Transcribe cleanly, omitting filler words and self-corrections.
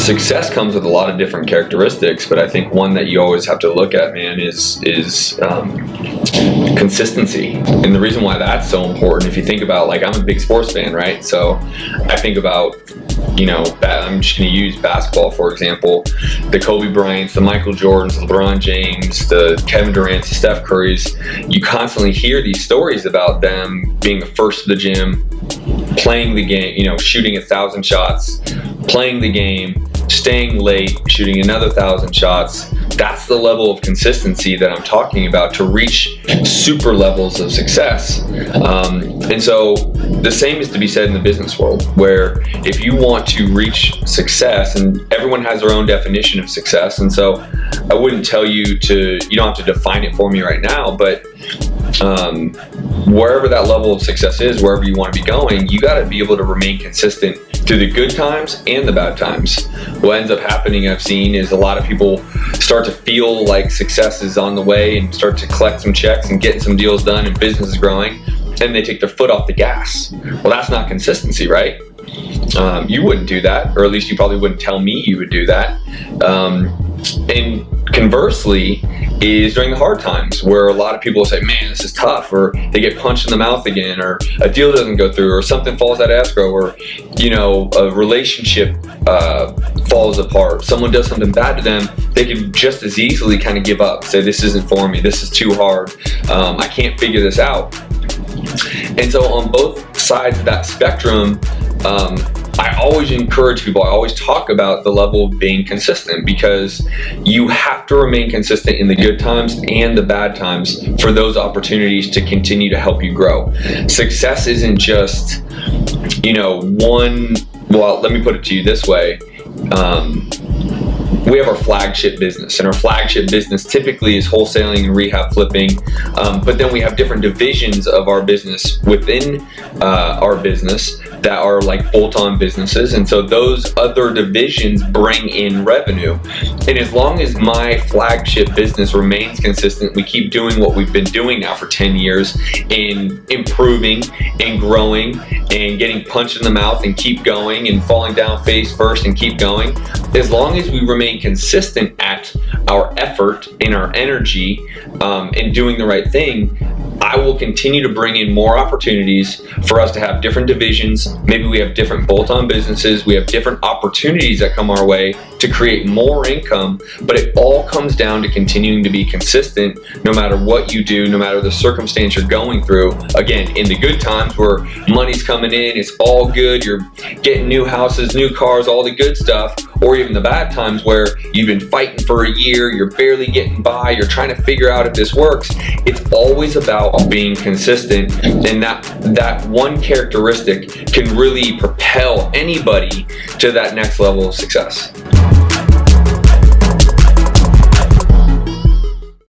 success comes with a lot of different characteristics, but I think one that you always have to look at, man, is consistency. And the reason why that's so important, if you think about, like, I'm a big sports fan, right? So I think about, I'm just going to use basketball, for example, the Kobe Bryants, the Michael Jordans, the LeBron James, the Kevin Durant's, the Steph Curry's. You constantly hear these stories about them being the first to the gym, playing the game, shooting 1,000 shots, playing the game, staying late, shooting another 1,000 shots. That's the level of consistency that I'm talking about to reach super levels of success. And so the same is to be said in the business world, where if you want to reach success, and everyone has their own definition of success, and so I wouldn't tell you you don't have to define it for me right now, but wherever that level of success is, wherever you want to be going, you got to be able to remain consistent through the good times and the bad times. What ends up happening, I've seen, is a lot of people start to feel like success is on the way and start to collect some checks and getting some deals done and business is growing, and they take their foot off the gas. Well, that's not consistency, right? You wouldn't do that, or at least you probably wouldn't tell me you would do that. And conversely is during the hard times, where a lot of people say, man, this is tough, or they get punched in the mouth again, or a deal doesn't go through, or something falls out of escrow, or a relationship falls apart, someone does something bad to them, they could just as easily kind of give up, say, this isn't for me, this is too hard, I can't figure this out. And so on both sides of that spectrum, I always encourage people, I always talk about the level of being consistent, because you have to remain consistent in the good times and the bad times for those opportunities to continue to help you grow. Success isn't just, let me put it to you this way. We have our flagship business, and our flagship business typically is wholesaling and rehab flipping, but then we have different divisions of our business within our business that are like bolt-on businesses, and so those other divisions bring in revenue. And as long as my flagship business remains consistent, we keep doing what we've been doing now for 10 years in improving and growing and getting punched in the mouth and keep going and falling down face first and keep going, as long as we remain consistent at our effort and our energy and doing the right thing, I will continue to bring in more opportunities for us to have different divisions. Maybe we have different bolt-on businesses. We have different opportunities that come our way to create more income, but it all comes down to continuing to be consistent no matter what you do, no matter the circumstance you're going through. Again, in the good times where money's coming in, it's all good, you're getting new houses, new cars, all the good stuff, or even the bad times where you've been fighting for a year, you're barely getting by, you're trying to figure out if this works. It's always about being consistent, and that one characteristic can really propel anybody to that next level of success.